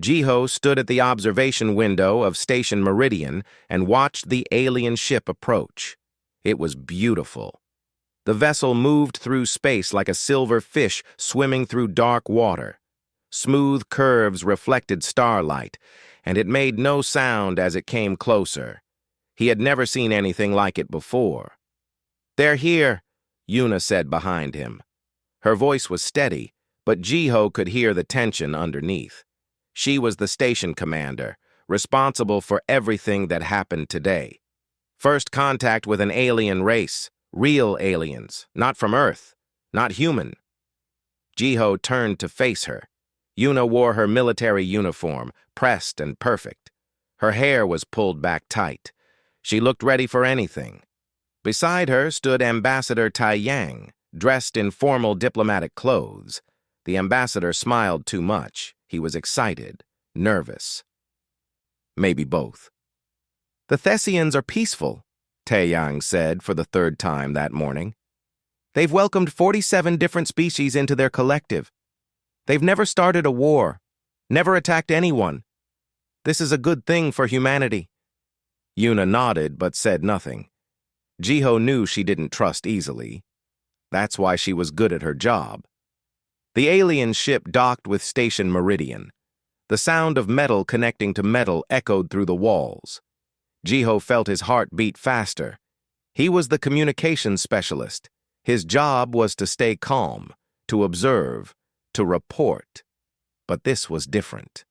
Jiho stood at the observation window of Station Meridian and watched the alien ship approach. It was beautiful. The vessel moved through space like a silver fish swimming through dark water. Smooth curves reflected starlight, and it made no sound as it came closer. He had never seen anything like it before. "They're here," Yuna said behind him. Her voice was steady, but Jiho could hear the tension underneath. She was the station commander, responsible for everything that happened today. First contact with an alien race, real aliens, not from Earth, not human. Jiho turned to face her. Yuna wore her military uniform, pressed and perfect. Her hair was pulled back tight. She looked ready for anything. Beside her stood Ambassador Tai Yang, dressed in formal diplomatic clothes. The ambassador smiled too much. He was excited, nervous. Maybe both. "The Thessians are peaceful," Taeyang said for the third time that morning. "They've welcomed 47 different species into their collective. They've never started a war, never attacked anyone. This is a good thing for humanity." Yuna nodded but said nothing. Jiho knew she didn't trust easily. That's why she was good at her job. The alien ship docked with Station Meridian. The sound of metal connecting to metal echoed through the walls. Jiho felt his heart beat faster. He was the communications specialist. His job was to stay calm, to observe, to report. But this was different.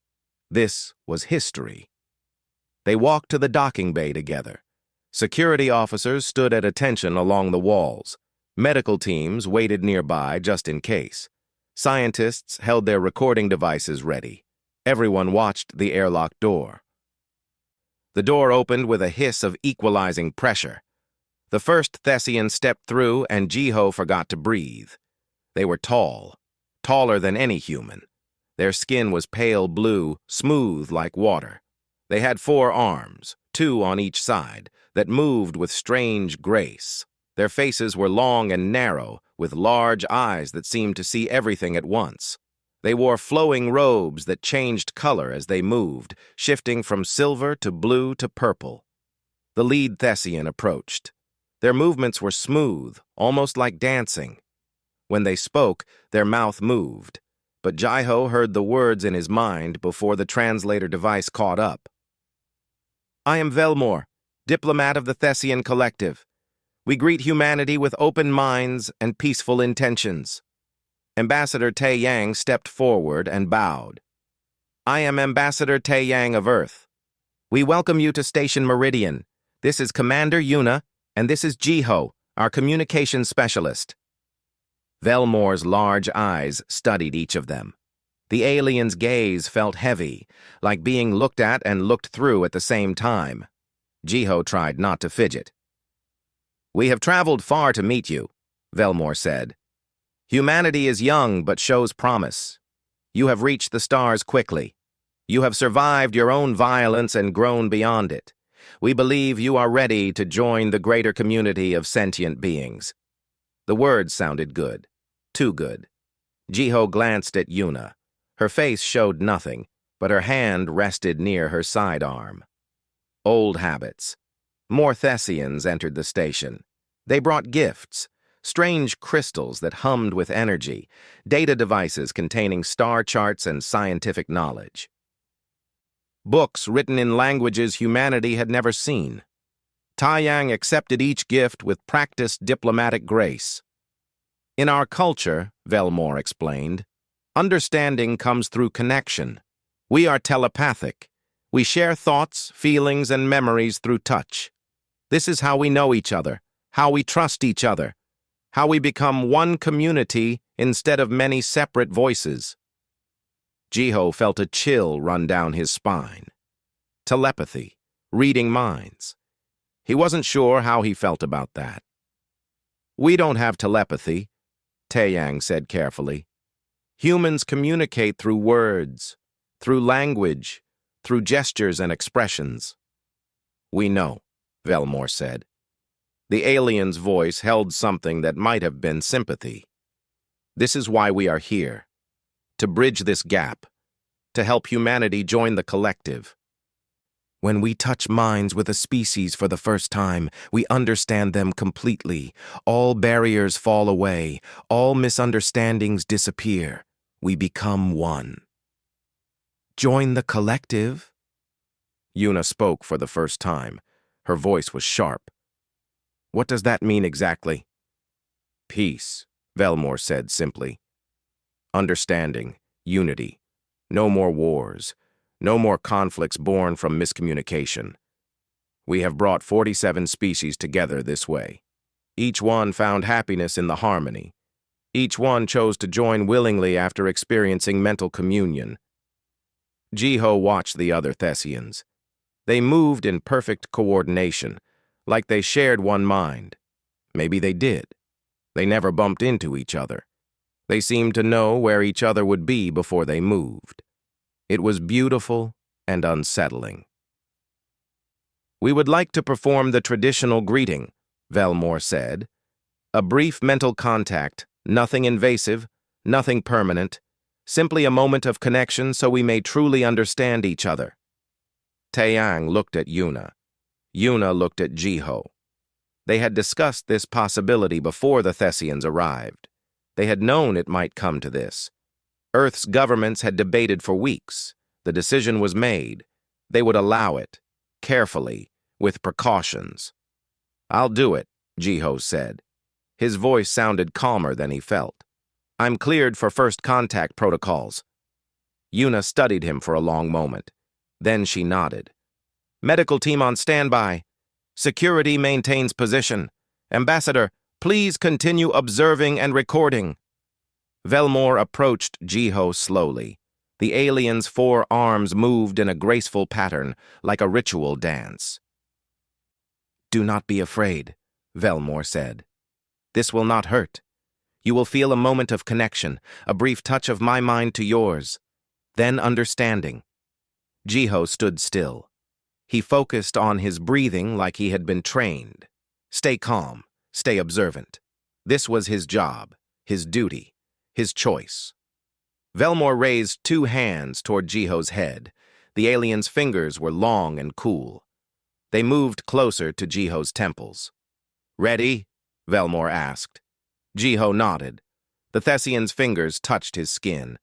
This was history. They walked to the docking bay together. Security officers stood at attention along the walls. Medical teams waited nearby just in case. Scientists held their recording devices ready. Everyone watched the airlock door. The door opened with a hiss of equalizing pressure. The first Thessian stepped through and Jiho forgot to breathe. They were tall, taller than any human. Their skin was pale blue, smooth like water. They had 4 arms, 2 on each side, that moved with strange grace. Their faces were long and narrow, with large eyes that seemed to see everything at once. They wore flowing robes that changed color as they moved, shifting from silver to blue to purple. The lead Thessian approached. Their movements were smooth, almost like dancing. When they spoke, their mouth moved, but Jiho heard the words in his mind before the translator device caught up. "I am Velmor, diplomat of the Thessian Collective. We greet humanity with open minds and peaceful intentions." Ambassador Taeyang stepped forward and bowed. "I am Ambassador Taeyang of Earth. We welcome you to Station Meridian. This is Commander Yuna, and this is Jiho, our communications specialist." Velmor's large eyes studied each of them. The alien's gaze felt heavy, like being looked at and looked through at the same time. Jiho tried not to fidget. "We have traveled far to meet you," Velmor said. "Humanity is young but shows promise. You have reached the stars quickly. You have survived your own violence and grown beyond it. We believe you are ready to join the greater community of sentient beings." The words sounded good. Too good. Jiho glanced at Yuna. Her face showed nothing, but her hand rested near her sidearm. Old habits. More Thessians entered the station. They brought gifts, strange crystals that hummed with energy, data devices containing star charts and scientific knowledge. Books written in languages humanity had never seen. Taeyang accepted each gift with practiced diplomatic grace. "In our culture," Velmor explained, "understanding comes through connection. We are telepathic. We share thoughts, feelings, and memories through touch. This is how we know each other, how we trust each other, how we become one community instead of many separate voices." Jiho felt a chill run down his spine. Telepathy, reading minds. He wasn't sure how he felt about that. "We don't have telepathy," Taeyang said carefully. "Humans communicate through words, through language, through gestures and expressions." "We know," Velmor said. The alien's voice held something that might have been sympathy. "This is why we are here. To bridge this gap. to help humanity join the collective. When we touch minds with a species for the first time, we understand them completely. All barriers fall away. All misunderstandings disappear. We become one. Join the collective? Yuna spoke for the first time. Her voice was sharp. What does that mean exactly? Peace, Velmore said simply. Understanding, unity. No more wars. No more conflicts born from miscommunication. We have brought 47 species together this way. Each one found happiness in the harmony. Each one chose to join willingly after experiencing mental communion. Jiho watched the other Thessians. They moved in perfect coordination, like they shared one mind. Maybe they did. They never bumped into each other. They seemed to know where each other would be before they moved. It was beautiful and unsettling. We would like to perform the traditional greeting, Velmore said. A brief mental contact, nothing invasive, nothing permanent, simply a moment of connection so we may truly understand each other. Taeyang looked at Yuna. Yuna looked at Jiho. They had discussed this possibility before the Thessians arrived. They had known it might come to this. Earth's governments had debated for weeks. The decision was made. They would allow it, carefully, with precautions. I'll do it, Jiho said. His voice sounded calmer than he felt. I'm cleared for first contact protocols. Yuna studied him for a long moment. Then she nodded. Medical team on standby. Security maintains position. Ambassador, please continue observing and recording. Velmore approached Jiho slowly. The alien's 4 arms moved in a graceful pattern, like a ritual dance. Do not be afraid, Velmore said. This will not hurt. You will feel a moment of connection, a brief touch of my mind to yours. Then understanding. Jiho stood still. He focused on his breathing like he had been trained. Stay calm, stay observant. This was his job, his duty. His choice. Velmore raised 2 hands toward Jiho's head. The alien's fingers were long and cool. They moved closer to Jiho's temples. Ready? Velmore asked. Jiho nodded. The Thessian's fingers touched his skin.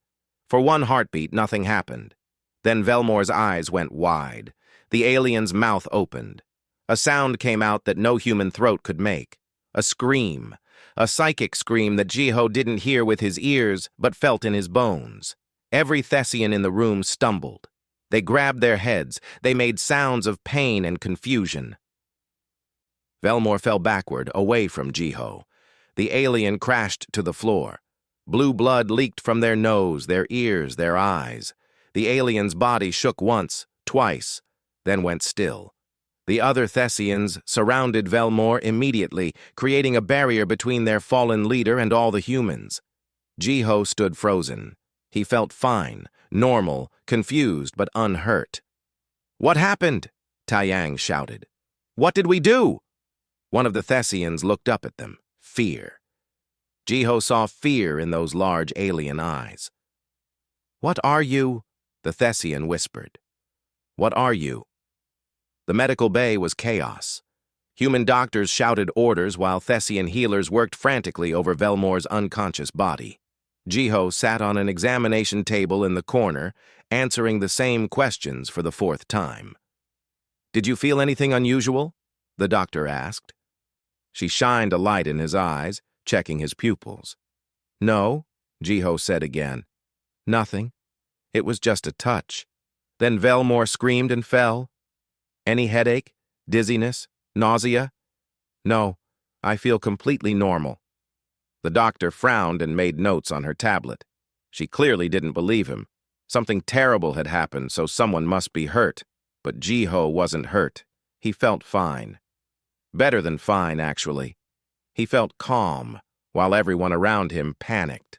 For 1 heartbeat, nothing happened. Then Velmore's eyes went wide. The alien's mouth opened. A sound came out that no human throat could make. A scream. A psychic scream that Jiho didn't hear with his ears, but felt in his bones. Every Thessian in the room stumbled. They grabbed their heads. They made sounds of pain and confusion. Velmore fell backward, away from Jiho. The alien crashed to the floor. Blue blood leaked from their nose, their ears, their eyes. The alien's body shook once, twice, then went still. The other Thessians surrounded Velmore immediately, creating a barrier between their fallen leader and all the humans. Jiho stood frozen. He felt fine, normal, confused, but unhurt. What happened? Taeyang shouted. What did we do? One of the Thessians looked up at them. Fear. Jiho saw fear in those large alien eyes. What are you? The Thessian whispered. What are you? The medical bay was chaos. Human doctors shouted orders while Thessian healers worked frantically over Velmore's unconscious body. Jiho sat on an examination table in the corner, answering the same questions for the 4th time. Did you feel anything unusual? The doctor asked. She shined a light in his eyes, checking his pupils. No, Jiho said again. Nothing. It was just a touch. Then Velmore screamed and fell. Any headache? Dizziness? Nausea? No, I feel completely normal. The doctor frowned and made notes on her tablet. She clearly didn't believe him. Something terrible had happened, so someone must be hurt. But Jiho wasn't hurt. He felt fine. Better than fine, actually. He felt calm, while everyone around him panicked.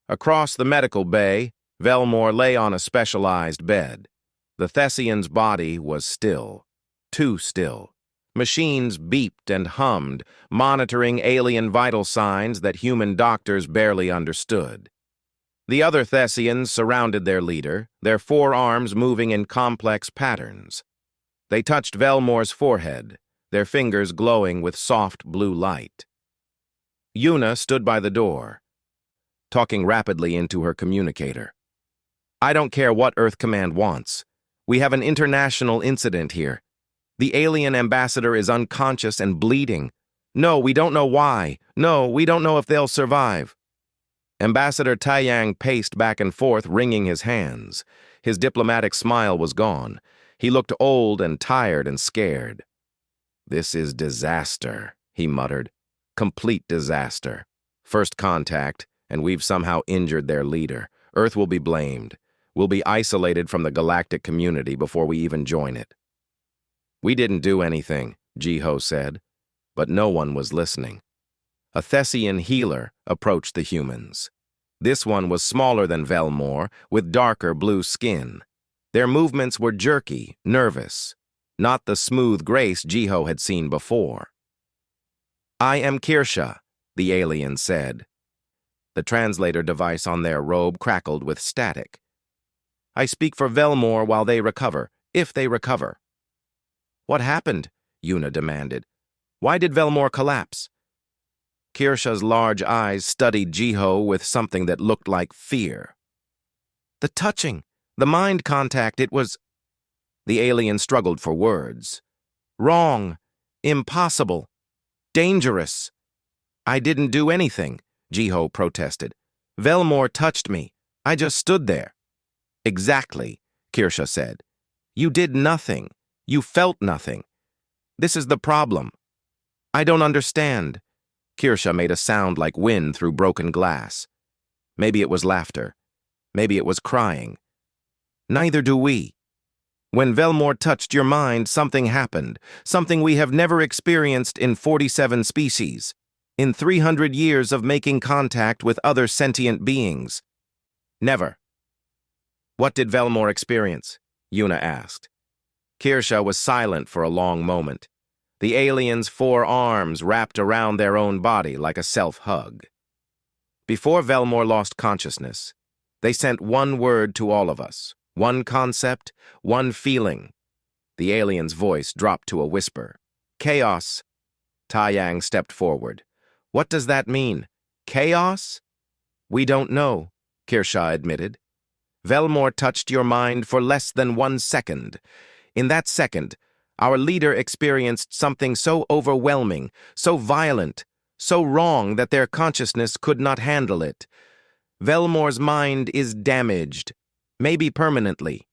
Across the medical bay, Velmore lay on a specialized bed. The Thessian's body was still. Too still. Machines beeped and hummed, monitoring alien vital signs that human doctors barely understood. The other Thessians surrounded their leader, their forearms moving in complex patterns. They touched Velmore's forehead, their fingers glowing with soft blue light. Yuna stood by the door, talking rapidly into her communicator. I don't care what Earth Command wants. We have an international incident here. The alien ambassador is unconscious and bleeding. No, we don't know why. No, we don't know if they'll survive. Ambassador Taiyang paced back and forth, wringing his hands. His diplomatic smile was gone. He looked old and tired and scared. This is disaster, he muttered. Complete disaster. First contact, and we've somehow injured their leader. Earth will be blamed. We'll be isolated from the galactic community before we even join it. We didn't do anything, Jiho said, but no one was listening. A Thessian healer approached the humans. This one was smaller than Velmore, with darker blue skin. Their movements were jerky, nervous, not the smooth grace Jiho had seen before. I am Kirsha, the alien said. The translator device on their robe crackled with static. I speak for Velmore while they recover, if they recover. What happened? Yuna demanded. Why did Velmore collapse? Kirsha's large eyes studied Jiho with something that looked like fear. The touching, the mind contact, it was... The alien struggled for words. Wrong, impossible, dangerous. I didn't do anything, Jiho protested. Velmore touched me. I just stood there. Exactly, Kirsha said. You did nothing. You felt nothing. This is the problem. I don't understand. Kirsha made a sound like wind through broken glass. Maybe it was laughter. Maybe it was crying. Neither do we. When Velmore touched your mind, something happened, something we have never experienced in 47 species, in 300 years of making contact with other sentient beings. Never. What did Velmore experience? Yuna asked. Kirsha was silent for a long moment. The alien's four arms wrapped around their own body like a self-hug. Before Velmore lost consciousness, they sent one word to all of us, one concept, one feeling. The alien's voice dropped to a whisper. Chaos. Taiyang stepped forward. What does that mean? Chaos? We don't know, Kirsha admitted. Velmore touched your mind for less than 1 second. In that second, our leader experienced something so overwhelming, so violent, so wrong that their consciousness could not handle it. Velmore's mind is damaged, maybe permanently.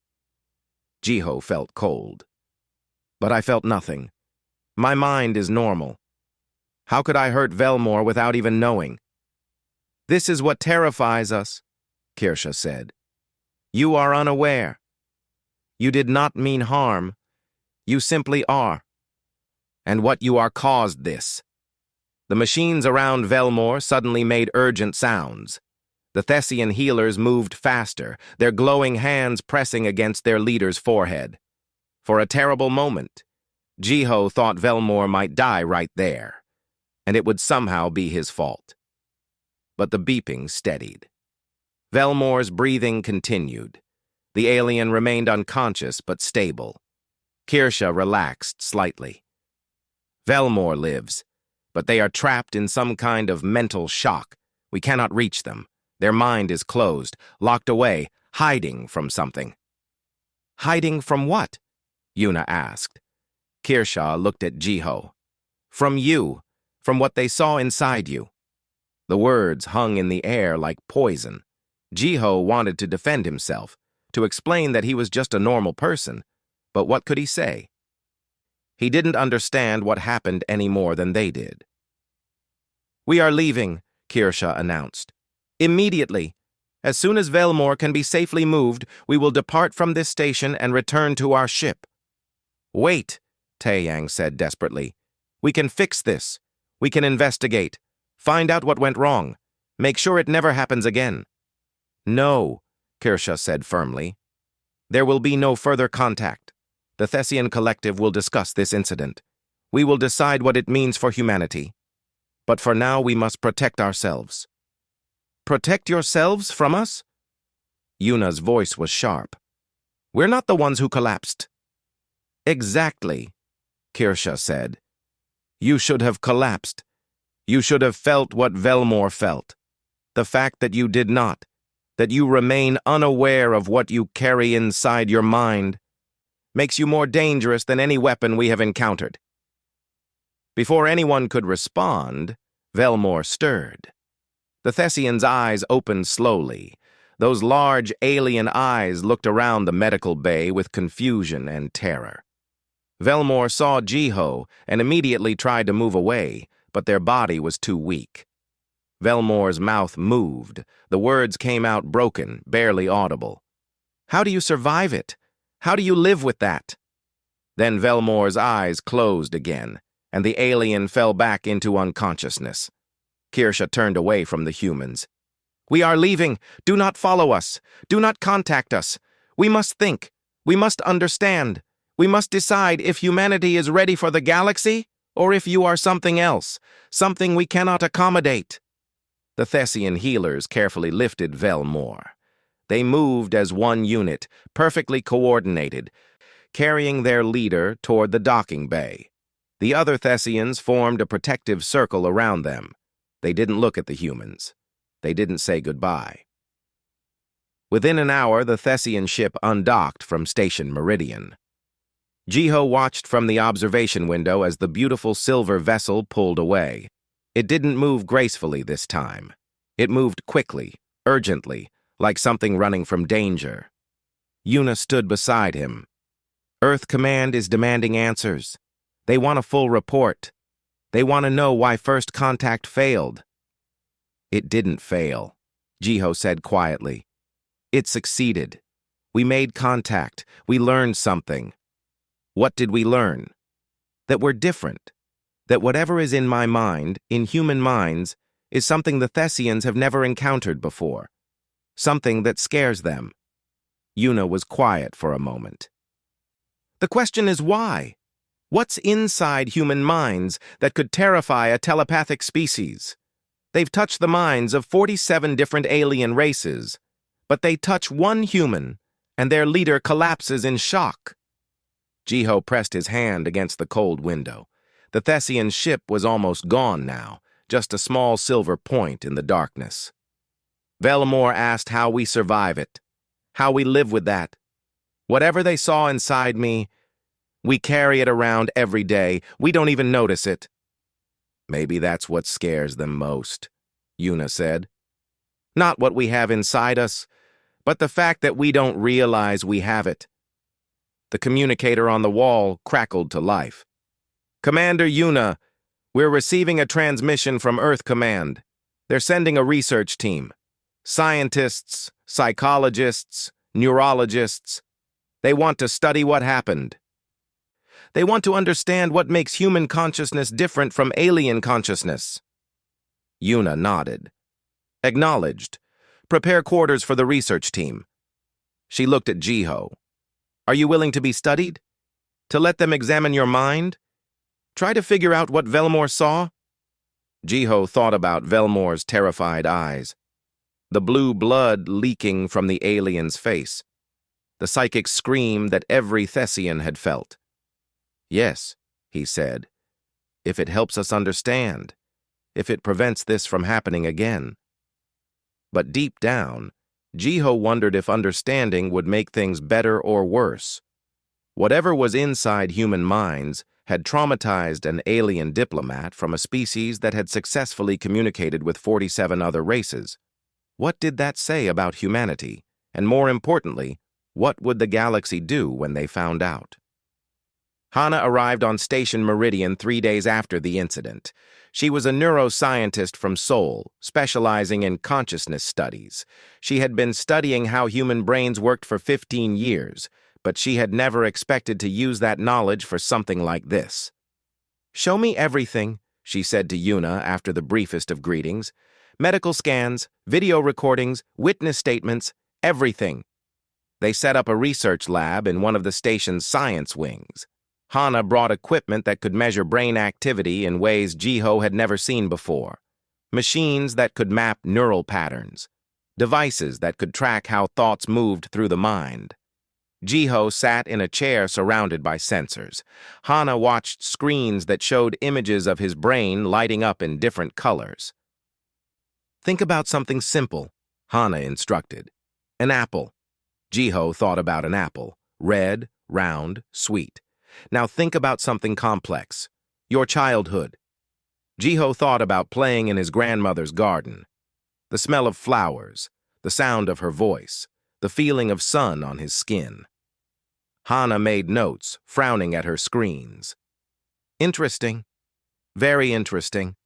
Jiho felt cold. But I felt nothing. My mind is normal. How could I hurt Velmore without even knowing? This is what terrifies us, Kirsha said. You are unaware. You did not mean harm. You simply are. And what you are caused this. The machines around Velmore suddenly made urgent sounds. The Thessian healers moved faster, their glowing hands pressing against their leader's forehead. For a terrible moment, Jiho thought Velmore might die right there, and it would somehow be his fault. But the beeping steadied. Velmore's breathing continued. The alien remained unconscious but stable. Kirsha relaxed slightly. Velmore lives, but they are trapped in some kind of mental shock. We cannot reach them. Their mind is closed, locked away, hiding from something. Hiding from what? Yuna asked. Kirsha looked at Jiho. From you, from what they saw inside you. The words hung in the air like poison. Jiho wanted to defend himself, to explain that he was just a normal person, but what could he say? He didn't understand what happened any more than they did. We are leaving, Kirsha announced. Immediately. As soon as Velmore can be safely moved, we will depart from this station and return to our ship. Wait, Taiyang said desperately. We can fix this. We can investigate. Find out what went wrong. Make sure it never happens again. No, Kirsha said firmly. There will be no further contact. The Thessian Collective will discuss this incident. We will decide what it means for humanity. But for now, we must protect ourselves. Protect yourselves from us? Yuna's voice was sharp. We're not the ones who collapsed. Exactly, Kirsha said. You should have collapsed. You should have felt what Velmore felt. The fact that you did not, that you remain unaware of what you carry inside your mind, makes you more dangerous than any weapon we have encountered. Before anyone could respond, Velmore stirred. The Thessian's eyes opened slowly. Those large alien eyes looked around the medical bay with confusion and terror. Velmore saw Jiho and immediately tried to move away, but their body was too weak. Velmore's mouth moved. The words came out broken, barely audible. How do you survive it? How do you live with that? Then Velmore's eyes closed again, and the alien fell back into unconsciousness. Kirsha turned away from the humans. We are leaving. Do not follow us. Do not contact us. We must think. We must understand. We must decide if humanity is ready for the galaxy, or if you are something else, something we cannot accommodate. The Thessian healers carefully lifted Velmore. They moved as one unit, perfectly coordinated, carrying their leader toward the docking bay. The other Thessians formed a protective circle around them. They didn't look at the humans. They didn't say goodbye. Within an hour, the Thessian ship undocked from Station Meridian. Jiho watched from the observation window as the beautiful silver vessel pulled away. It didn't move gracefully this time. It moved quickly, urgently, like something running from danger. Yuna stood beside him. Earth Command is demanding answers. They want a full report. They want to know why first contact failed. It didn't fail, Jiho said quietly. It succeeded. We made contact. We learned something. What did we learn? That we're different. That whatever is in my mind, in human minds, is something the Thessians have never encountered before. Something that scares them. Yuna was quiet for a moment. The question is why? What's inside human minds that could terrify a telepathic species? They've touched the minds of 47 different alien races, but they touch one human, and their leader collapses in shock. Jiho pressed his hand against the cold window. The Thessian ship was almost gone now, just a small silver point in the darkness. Velmore asked how we survive it, how we live with that. Whatever they saw inside me, we carry it around every day. We don't even notice it. Maybe that's what scares them most, Yuna said. Not what we have inside us, but the fact that we don't realize we have it. The communicator on the wall crackled to life. Commander Yuna, we're receiving a transmission from Earth Command. They're sending a research team. Scientists, psychologists, neurologists. They want to study what happened. They want to understand what makes human consciousness different from alien consciousness. Yuna nodded. Acknowledged. Prepare quarters for the research team. She looked at Jiho. Are you willing to be studied? To let them examine your mind? Try to figure out what Velmore saw? Jiho thought about Velmore's terrified eyes. The blue blood leaking from the alien's face. The psychic scream that every Thessian had felt. Yes, he said, if it helps us understand, if it prevents this from happening again. But deep down, Jiho wondered if understanding would make things better or worse. Whatever was inside human minds had traumatized an alien diplomat from a species that had successfully communicated with 47 other races. What did that say about humanity? And more importantly, what would the galaxy do when they found out? Hana arrived on Station Meridian 3 days after the incident. She was a neuroscientist from Seoul, specializing in consciousness studies. She had been studying how human brains worked for 15 years, but she had never expected to use that knowledge for something like this. Show me everything, she said to Yuna after the briefest of greetings. Medical scans, video recordings, witness statements, everything. They set up a research lab in one of the station's science wings. Hana brought equipment that could measure brain activity in ways Jiho had never seen before. machines that could map neural patterns, devices that could track how thoughts moved through the mind. Jiho sat in a chair surrounded by sensors. Hana watched screens that showed images of his brain lighting up in different colors. Think about something simple, Hana instructed. An apple. Jiho thought about an apple. Red, round, sweet. Now think about something complex. Your childhood. Jiho thought about playing in his grandmother's garden. The smell of flowers, the sound of her voice, the feeling of sun on his skin. Hana made notes, frowning at her screens. Interesting. Very interesting.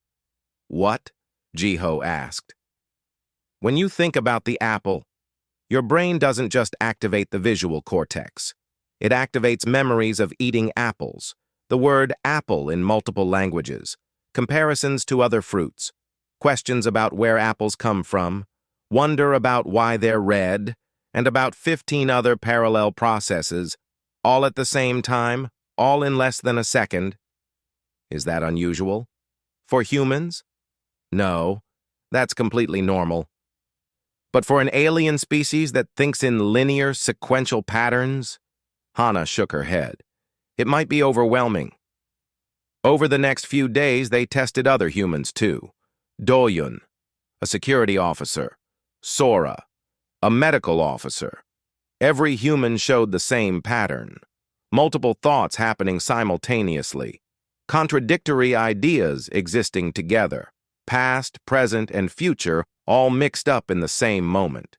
What? Jiho asked. When you think about the apple, your brain doesn't just activate the visual cortex. It activates memories of eating apples, the word apple in multiple languages, comparisons to other fruits, questions about where apples come from, wonder about why they're red, and about 15 other parallel processes, all at the same time, all in less than a second. Is that unusual? For humans? No, that's completely normal. But for an alien species that thinks in linear, sequential patterns? Hana shook her head. It might be overwhelming. Over the next few days, they tested other humans too. Doyun, a security officer. Sora, a medical officer. Every human showed the same pattern. Multiple thoughts happening simultaneously. Contradictory ideas existing together. Past, present, and future all mixed up in the same moment.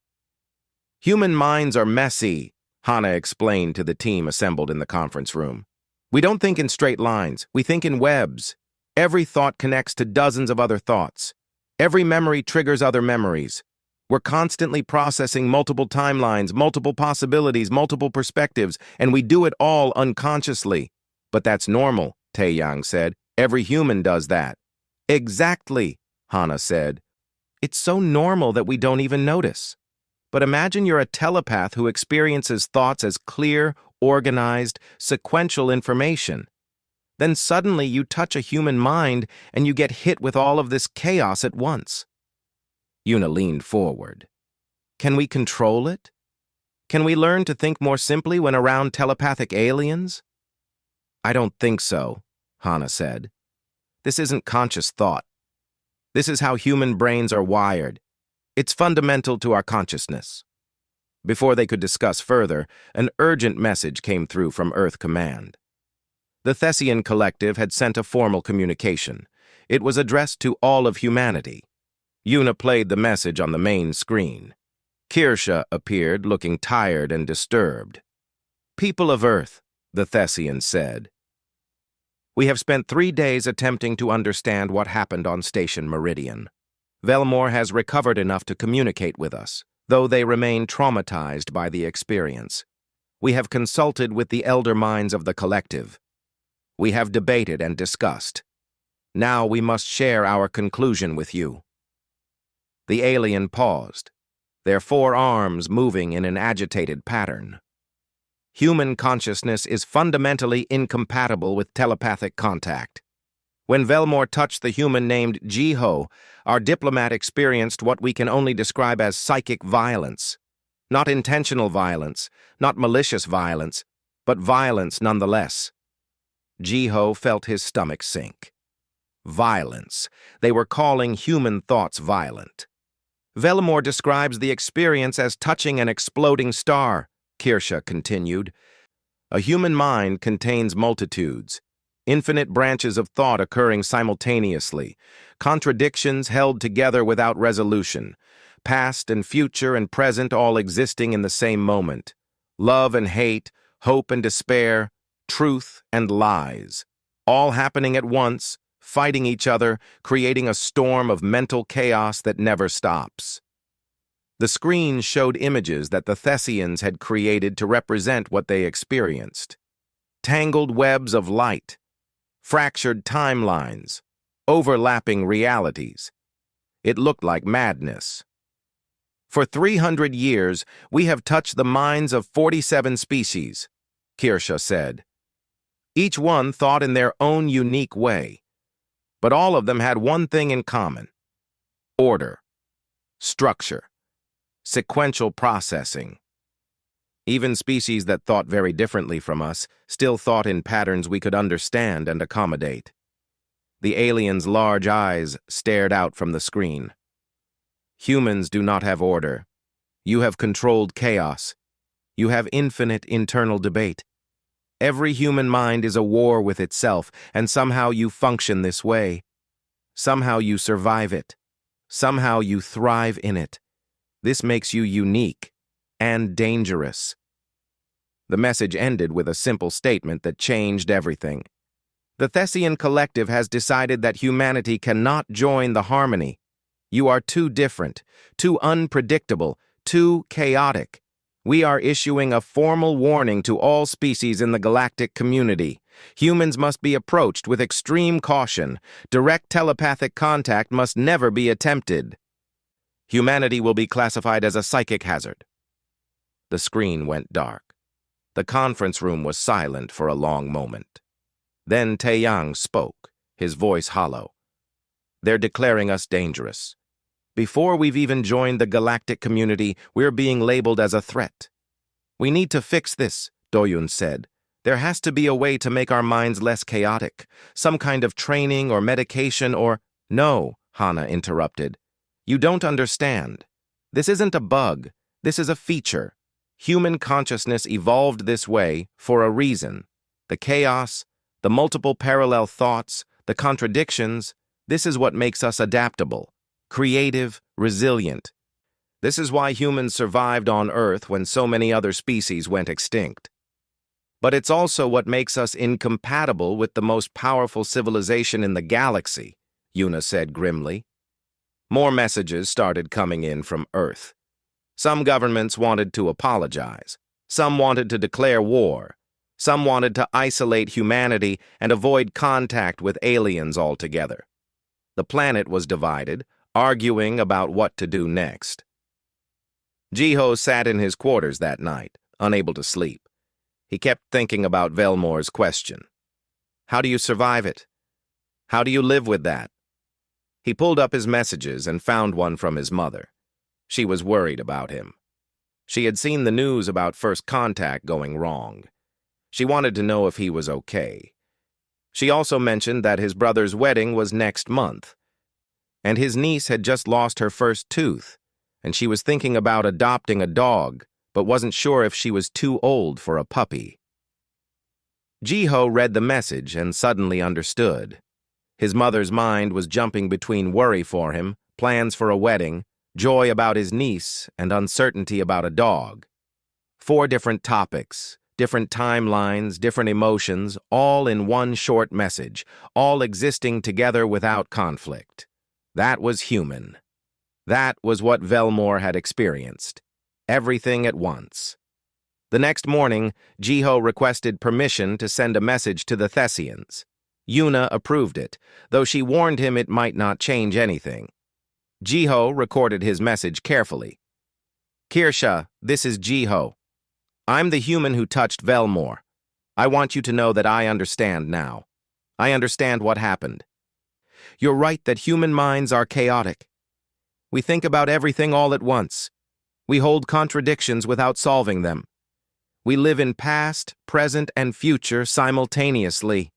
Human minds are messy, Hana explained to the team assembled in the conference room. We don't think in straight lines, we think in webs. Every thought connects to dozens of other thoughts. Every memory triggers other memories. We're constantly processing multiple timelines, multiple possibilities, multiple perspectives, and we do it all unconsciously. But that's normal, Taeyang said. Every human does that. Exactly, Hana said. It's so normal that we don't even notice. But imagine you're a telepath who experiences thoughts as clear, organized, sequential information. Then suddenly you touch a human mind and you get hit with all of this chaos at once. Yuna leaned forward. Can we control it? Can we learn to think more simply when around telepathic aliens? I don't think so, Hana said. This isn't conscious thought. This is how human brains are wired. It's fundamental to our consciousness. Before they could discuss further, an urgent message came through from Earth Command. The Thessian Collective had sent a formal communication. It was addressed to all of humanity. Yuna played the message on the main screen. Kirsha appeared, looking tired and disturbed. People of Earth, the Thessian said. We have spent 3 days attempting to understand what happened on Station Meridian. Velmore has recovered enough to communicate with us, though they remain traumatized by the experience. We have consulted with the elder minds of the collective. We have debated and discussed. Now we must share our conclusion with you. The alien paused, their 4 arms moving in an agitated pattern. Human consciousness is fundamentally incompatible with telepathic contact. When Velmore touched the human named Jiho, our diplomat experienced what we can only describe as psychic violence. Not intentional violence, not malicious violence, but violence nonetheless. Jiho felt his stomach sink. Violence. They were calling human thoughts violent. Velmore describes the experience as touching an exploding star, Kirsha continued. A human mind contains multitudes, infinite branches of thought occurring simultaneously, contradictions held together without resolution, past and future and present all existing in the same moment, love and hate, hope and despair, truth and lies, all happening at once, fighting each other, creating a storm of mental chaos that never stops. The screen showed images that the Thessians had created to represent what they experienced. Tangled webs of light, fractured timelines, overlapping realities. It looked like madness. For 300 years, we have touched the minds of 47 species, Kirsha said. Each one thought in their own unique way. But all of them had one thing in common. order, structure, sequential processing. Even species that thought very differently from us still thought in patterns we could understand and accommodate. The alien's large eyes stared out from the screen. Humans do not have order. You have controlled chaos. You have infinite internal debate. Every human mind is a war with itself, and somehow you function this way. Somehow you survive it. Somehow you thrive in it. This makes you unique and dangerous. The message ended with a simple statement that changed everything. The Thessian collective has decided that humanity cannot join the harmony. You are too different, too unpredictable, too chaotic. We are issuing a formal warning to all species in the galactic community. Humans must be approached with extreme caution. Direct telepathic contact must never be attempted. Humanity will be classified as a psychic hazard. The screen went dark. The conference room was silent for a long moment. Then Taeyang spoke, his voice hollow. They're declaring us dangerous. Before we've even joined the galactic community, we're being labeled as a threat. We need to fix this, Doyun said. There has to be a way to make our minds less chaotic. Some kind of training or medication or... No, Hana interrupted. You don't understand. This isn't a bug. This is a feature. Human consciousness evolved this way for a reason. The chaos, the multiple parallel thoughts, the contradictions, this is what makes us adaptable, creative, resilient. This is why humans survived on Earth when so many other species went extinct. But it's also what makes us incompatible with the most powerful civilization in the galaxy, Yuna said grimly. More messages started coming in from Earth. Some governments wanted to apologize. Some wanted to declare war. Some wanted to isolate humanity and avoid contact with aliens altogether. The planet was divided, arguing about what to do next. Jiho sat in his quarters that night, unable to sleep. He kept thinking about Velmore's question. How do you survive it? How do you live with that? He pulled up his messages and found one from his mother. She was worried about him. She had seen the news about first contact going wrong. She wanted to know if he was okay. She also mentioned that his brother's wedding was next month, and his niece had just lost her first tooth, and she was thinking about adopting a dog, but wasn't sure if she was too old for a puppy. Jiho read the message and suddenly understood. His mother's mind was jumping between worry for him, plans for a wedding, joy about his niece, and uncertainty about a dog. 4 different topics, different timelines, different emotions, all in one short message, all existing together without conflict. That was human. That was what Velmore had experienced. Everything at once. The next morning, Jiho requested permission to send a message to the Thessians. Yuna approved it, though she warned him it might not change anything. Jiho recorded his message carefully. Kirsha, this is Jiho. I'm the human who touched Velmore. I want you to know that I understand now. I understand what happened. You're right that human minds are chaotic. We think about everything all at once. We hold contradictions without solving them. We live in past, present, and future simultaneously.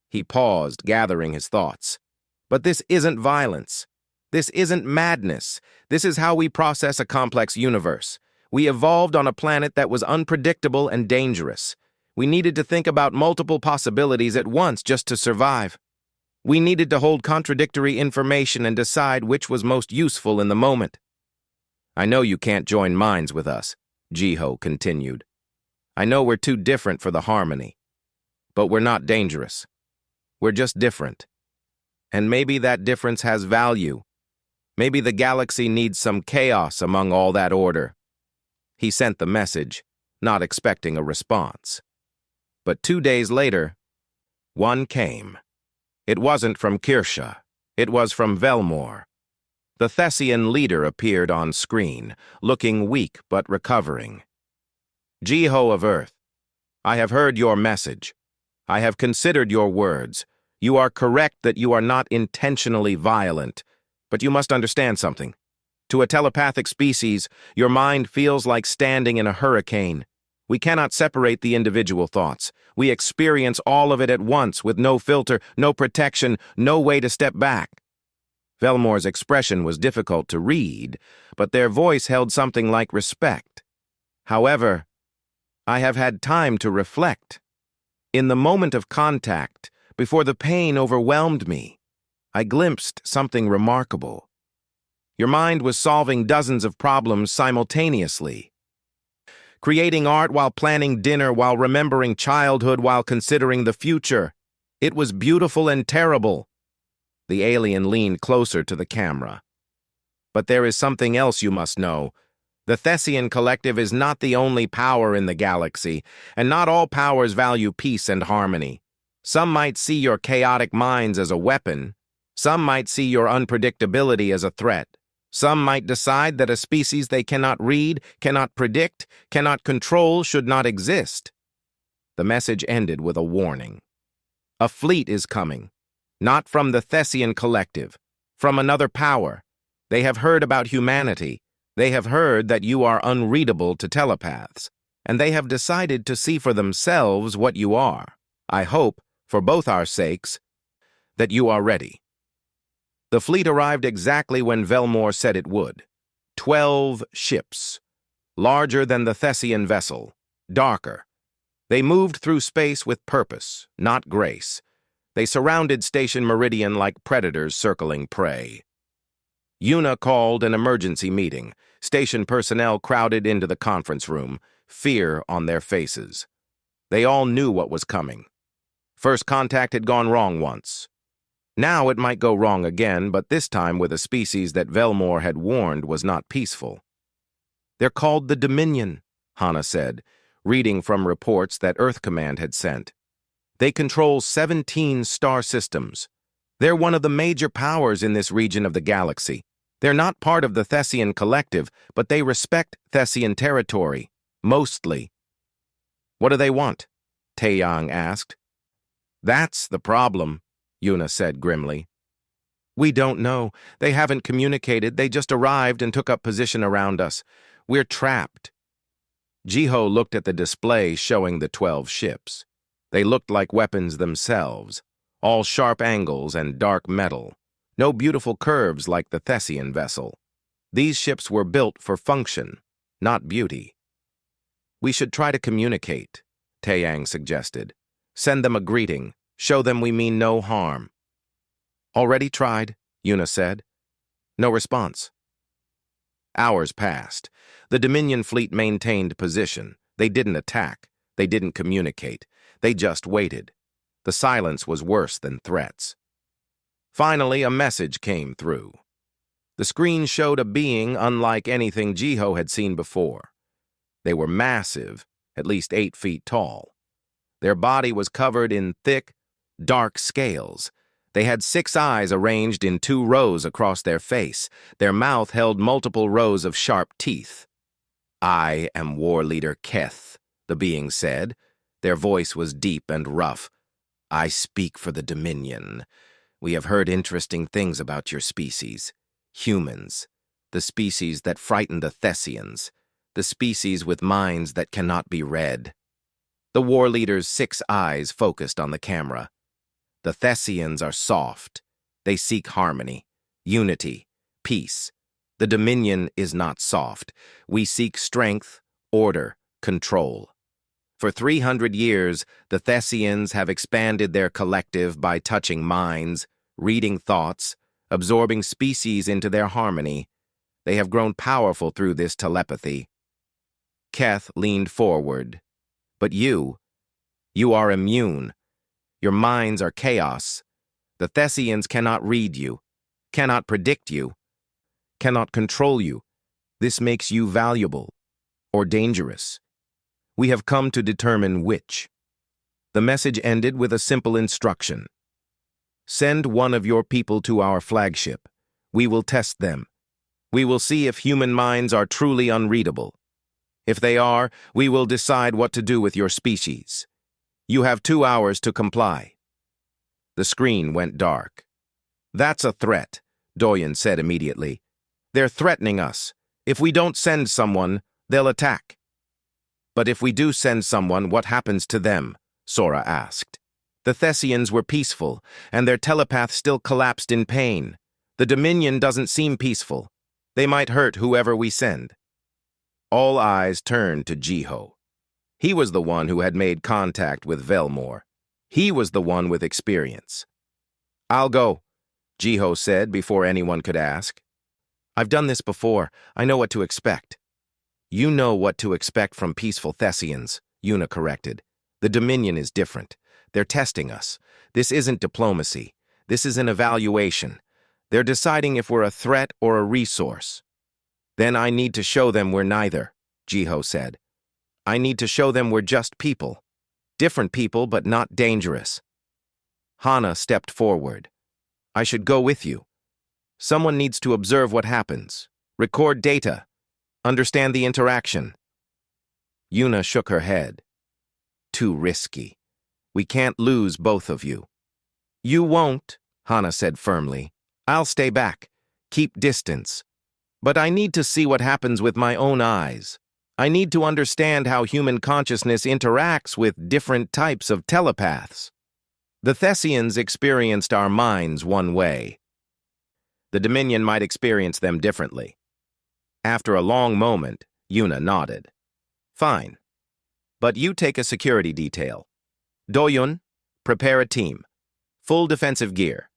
He paused, gathering his thoughts. But this isn't violence. This isn't madness. This is how we process a complex universe. We evolved on a planet that was unpredictable and dangerous. We needed to think about multiple possibilities at once just to survive. We needed to hold contradictory information and decide which was most useful in the moment. I know you can't join minds with us, Jiho continued. I know we're too different for the harmony. But we're not dangerous. We're just different. And maybe that difference has value. Maybe the galaxy needs some chaos among all that order. He sent the message, not expecting a response. But 2 days later, one came. It wasn't from Kirsha. It was from Velmore. The Thessian leader appeared on screen, looking weak but recovering. Jiho of Earth, I have heard your message. I have considered your words. You are correct that you are not intentionally violent. But you must understand something. To a telepathic species, your mind feels like standing in a hurricane. We cannot separate the individual thoughts. We experience all of it at once with no filter, no protection, no way to step back. Velmore's expression was difficult to read, but their voice held something like respect. However, I have had time to reflect. In the moment of contact, before the pain overwhelmed me, I glimpsed something remarkable. Your mind was solving dozens of problems simultaneously. Creating art while planning dinner, while remembering childhood, while considering the future. It was beautiful and terrible. The alien leaned closer to the camera. But there is something else you must know. The Thessian Collective is not the only power in the galaxy, and not all powers value peace and harmony. Some might see your chaotic minds as a weapon. Some might see your unpredictability as a threat. Some might decide that a species they cannot read, cannot predict, cannot control should not exist. The message ended with a warning. A fleet is coming, not from the Thessian Collective, from another power. They have heard about humanity. They have heard that you are unreadable to telepaths, and they have decided to see for themselves what you are. I hope, for both our sakes, that you are ready. The fleet arrived exactly when Velmore said it would. 12 ships, larger than the Thessian vessel, darker. They moved through space with purpose, not grace. They surrounded Station Meridian like predators circling prey. Una called an emergency meeting. Station personnel crowded into the conference room, fear on their faces. They all knew what was coming. First contact had gone wrong once. Now it might go wrong again, but this time with a species that Velmore had warned was not peaceful. They're called the Dominion, Hana said, reading from reports that Earth Command had sent. They control 17 star systems. They're one of the major powers in this region of the galaxy. They're not part of the Thessian Collective, but they respect Thessian territory, mostly. What do they want? Taeyang asked. That's the problem, Una said grimly. We don't know. They haven't communicated. They just arrived and took up position around us. We're trapped. Jiho looked at the display showing the 12 ships. They looked like weapons themselves, all sharp angles and dark metal. No beautiful curves like the Thessian vessel. These ships were built for function, not beauty. We should try to communicate, Taeyang suggested. Send them a greeting. Show them we mean no harm. Already tried, Una said. No response. Hours passed. The Dominion fleet maintained position. They didn't attack. They didn't communicate. They just waited. The silence was worse than threats. Finally, a message came through. The screen showed a being unlike anything Jiho had seen before. They were massive, at least 8 feet tall. Their body was covered in thick, dark scales. They had 6 eyes arranged in 2 rows across their face. Their mouth held multiple rows of sharp teeth. I am War Leader Keth, the being said. Their voice was deep and rough. I speak for the Dominion. We have heard interesting things about your species. Humans. The species that frighten the Thessians. The species with minds that cannot be read. The war leader's 6 eyes focused on the camera. The Thessians are soft. They seek harmony, unity, peace. The Dominion is not soft. We seek strength, order, control. For 300 years, the Thessians have expanded their collective by touching minds, reading thoughts, absorbing species into their harmony. They have grown powerful through this telepathy. Keth leaned forward. But you are immune. Your minds are chaos. The Thessians cannot read you, cannot predict you, cannot control you. This makes you valuable or dangerous. We have come to determine which. The message ended with a simple instruction. Send one of your people to our flagship. We will test them. We will see if human minds are truly unreadable. If they are, we will decide what to do with your species. You have 2 hours to comply. The screen went dark. That's a threat. Doyen said immediately. "They're threatening us. If we don't send someone, they'll attack." "But if we do send someone, what happens to them?" Sora asked. "The Thessians were peaceful, and their telepath still collapsed in pain. The Dominion doesn't seem peaceful. They might hurt whoever we send." All eyes turned to Jiho. He was the one who had made contact with Velmore. He was the one with experience. "I'll go," Jiho said before anyone could ask. "I've done this before. I know what to expect." "You know what to expect from peaceful Thessians," Yuna corrected. "The Dominion is different. They're testing us. This isn't diplomacy. This is an evaluation. They're deciding if we're a threat or a resource." "Then I need to show them we're neither," Jiho said. "I need to show them we're just people. Different people, but not dangerous." Hana stepped forward. "I should go with you. Someone needs to observe what happens, record data, understand the interaction." Yuna shook her head. "Too risky. We can't lose both of you." "You won't," Hana said firmly. "I'll stay back. Keep distance. But I need to see what happens with my own eyes. I need to understand how human consciousness interacts with different types of telepaths. The Thessians experienced our minds one way. The Dominion might experience them differently." After a long moment, Yuna nodded. "Fine. But you take a security detail. Doyun, prepare a team. Full defensive gear.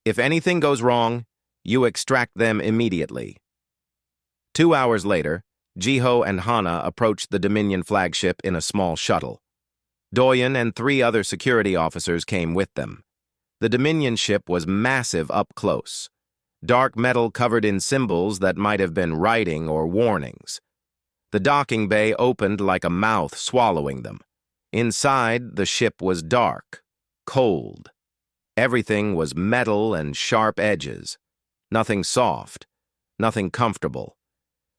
If anything goes wrong, you extract them immediately." 2 hours later, Jiho and Hana approached the Dominion flagship in a small shuttle. Doyen and 3 other security officers came with them. The Dominion ship was massive up close. Dark metal covered in symbols that might have been writing or warnings. The docking bay opened like a mouth swallowing them. Inside, the ship was dark, cold. Everything was metal and sharp edges. Nothing soft, nothing comfortable.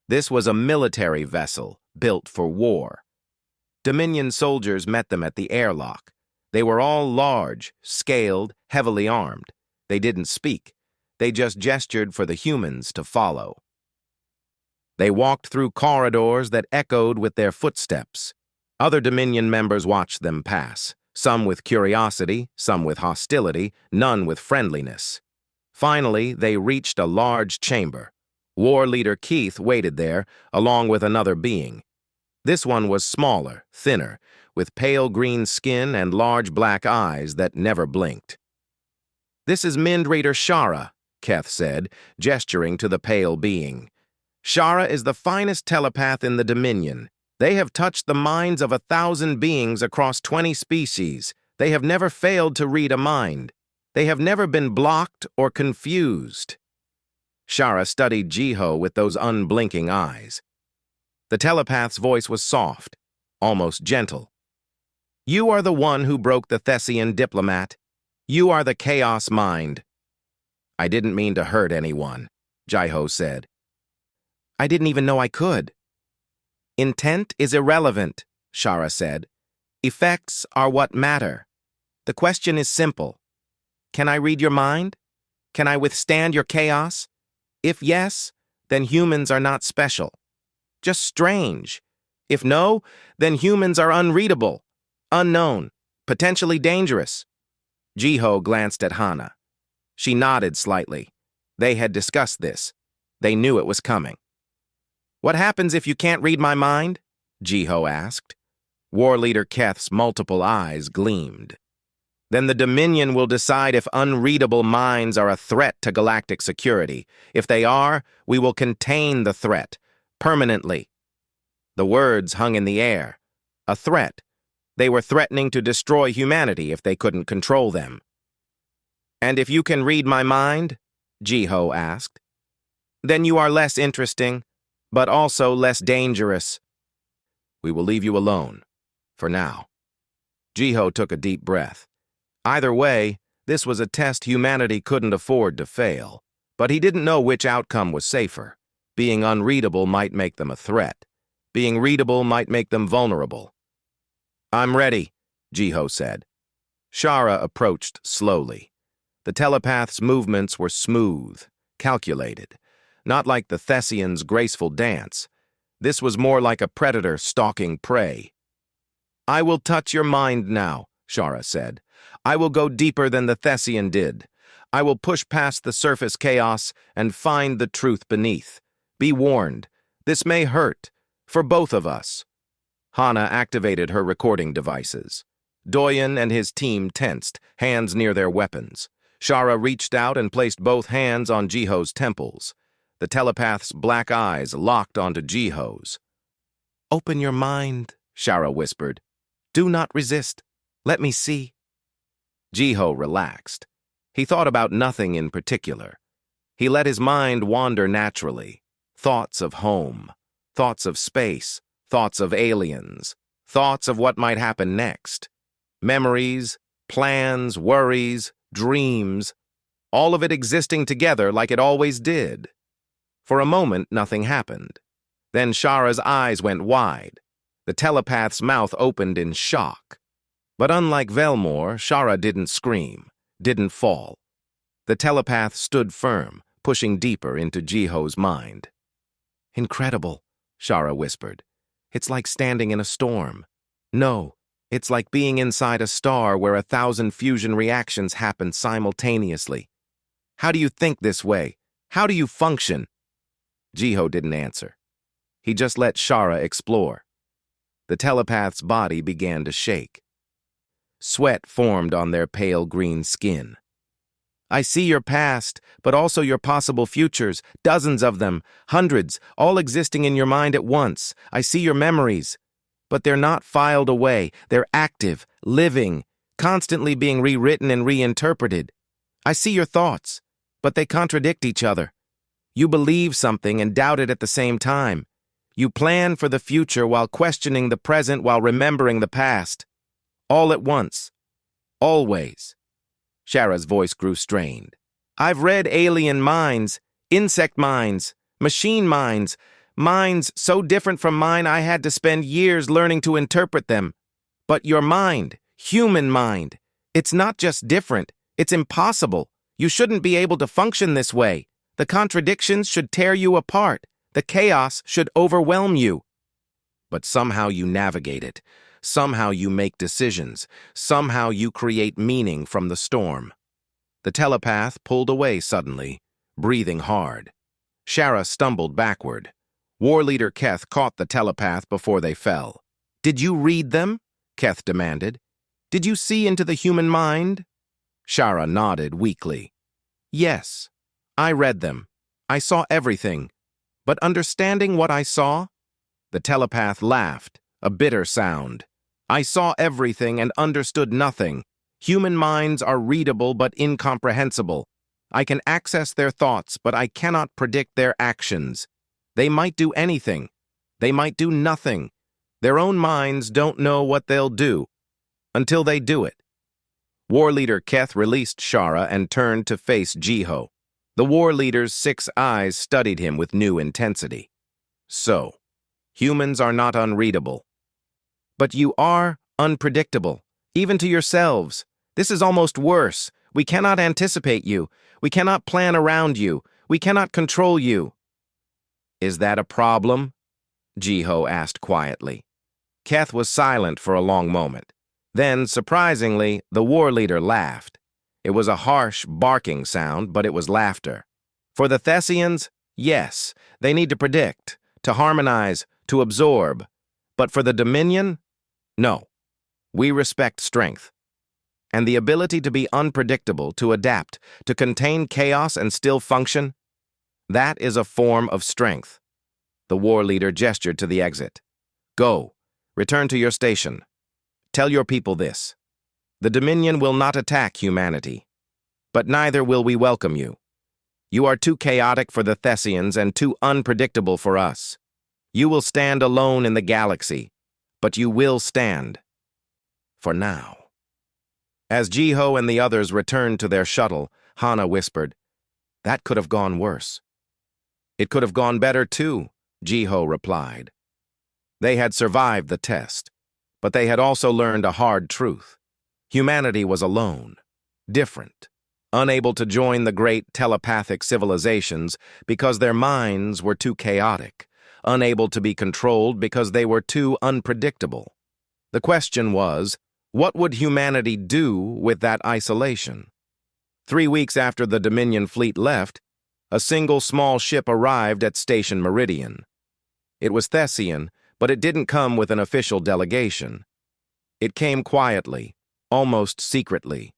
This was a military vessel built for war. Dominion soldiers met them at the airlock. They were all large, scaled, heavily armed. They didn't speak. They just gestured for the humans to follow. They walked through corridors that echoed with their footsteps. Other Dominion members watched them pass, some with curiosity, some with hostility, none with friendliness. Finally, they reached a large chamber. War leader Keith waited there, along with another being. This one was smaller, thinner, with pale green skin and large black eyes that never blinked. "This is Mind Raider Shara," Keth said, gesturing to the pale being. "Shara is the finest telepath in the Dominion. They have touched the minds of 1,000 beings across 20 species. They have never failed to read a mind. They have never been blocked or confused." Shara studied Jiho with those unblinking eyes. The telepath's voice was soft, almost gentle. "You are the one who broke the Thessian diplomat. You are the chaos mind." "I didn't mean to hurt anyone," Jiho said. "I didn't even know I could." "Intent is irrelevant," Shara said. "Effects are what matter. The question is simple. Can I read your mind? Can I withstand your chaos? If yes, then humans are not special. Just strange. If no, then humans are unreadable, unknown, potentially dangerous." Jiho glanced at Hana. She nodded slightly. They had discussed this. They knew it was coming. "What happens if you can't read my mind?" Jiho asked. War leader Keth's multiple eyes gleamed. "Then the Dominion will decide if unreadable minds are a threat to galactic security. If they are, we will contain the threat, permanently." The words hung in the air. A threat. They were threatening to destroy humanity if they couldn't control them. "And if you can read my mind?" Jiho asked. "Then you are less interesting, but also less dangerous." "We will leave you alone, for now." Jiho took a deep breath. Either way, this was a test humanity couldn't afford to fail. But he didn't know which outcome was safer. Being unreadable might make them a threat. Being readable might make them vulnerable. "I'm ready," Jiho said. Shara approached slowly. The telepath's movements were smooth. calculated. Not like the Thessians' graceful dance. This was more like a predator stalking prey. "I will touch your mind now," Shara said. "I will go deeper than the Thessian did. I will push past the surface chaos and find the truth beneath. Be warned, this may hurt, for both of us." Hana activated her recording devices. Doyen and his team tensed, hands near their weapons. Shara reached out and placed both hands on Jiho's temples. The telepath's black eyes locked onto Jiho's. "Open your mind," Shara whispered. "Do not resist. Let me see." Jiho relaxed. He thought about nothing in particular. He let his mind wander naturally. Thoughts of home, thoughts of space, thoughts of aliens, thoughts of what might happen next. Memories, plans, worries, dreams, all of it existing together like it always did. For a moment, nothing happened. Then Shara's eyes went wide. The telepath's mouth opened in shock. But unlike Velmore, Shara didn't scream, didn't fall. The telepath stood firm, pushing deeper into Jiho's mind. "Incredible," Shara whispered. "It's like standing in a storm. No, it's like being inside a star where 1,000 fusion reactions happen simultaneously. How do you think this way? How do you function?" Jiho didn't answer. He just let Shara explore. The telepath's body began to shake. Sweat formed on their pale green skin. "I see your past, but also your possible futures, dozens of them, hundreds, all existing in your mind at once. I see your memories. But they're not filed away. They're active, living, constantly being rewritten and reinterpreted. I see your thoughts, but they contradict each other. You believe something and doubt it at the same time. You plan for the future while questioning the present while remembering the past. All at once. Always." Shara's voice grew strained. "I've read alien minds, insect minds, machine minds, minds so different from mine I had to spend years learning to interpret them. But your mind, human mind, it's not just different, it's impossible. You shouldn't be able to function this way. The contradictions should tear you apart. The chaos should overwhelm you. But somehow you navigate it. Somehow you make decisions. Somehow you create meaning from the storm." The telepath pulled away suddenly, breathing hard. Shara stumbled backward. War Leader Keth caught the telepath before they fell. "Did you read them?" Keth demanded. "Did you see into the human mind?" Shara nodded weakly. "Yes, I read them. I saw everything. But understanding what I saw?" The telepath laughed, a bitter sound. "I saw everything and understood nothing. Human minds are readable but incomprehensible. I can access their thoughts, but I cannot predict their actions. They might do anything. They might do nothing. Their own minds don't know what they'll do until they do it." War Leader Keth released Shara and turned to face Jiho. The War Leader's 6 eyes studied him with new intensity. "So, humans are not unreadable. But you are unpredictable, even to yourselves. This is almost worse. We cannot anticipate you. We cannot plan around you. We cannot control you." "Is that a problem?" Jiho asked quietly. Keth was silent for a long moment. Then, surprisingly, the War Leader laughed. It was a harsh, barking sound, but it was laughter. "For the Thessians, yes, they need to predict, to harmonize, to absorb. But for the Dominion, no. We respect strength. And the ability to be unpredictable, to adapt, to contain chaos and still function, that is a form of strength." The War Leader gestured to the exit. "Go. Return to your station. Tell your people this. The Dominion will not attack humanity, but neither will we welcome you. You are too chaotic for the Thessians and too unpredictable for us. You will stand alone in the galaxy, but you will stand. For now." As Jiho and the others returned to their shuttle, Hana whispered, "That could have gone worse." "It could have gone better too," Jiho replied. They had survived the test, but they had also learned a hard truth. Humanity was alone, different, unable to join the great telepathic civilizations because their minds were too chaotic, unable to be controlled because they were too unpredictable. The question was, what would humanity do with that isolation? 3 weeks after the Dominion fleet left, a single small ship arrived at Station Meridian. It was Thessian, but it didn't come with an official delegation. It came quietly, almost secretly.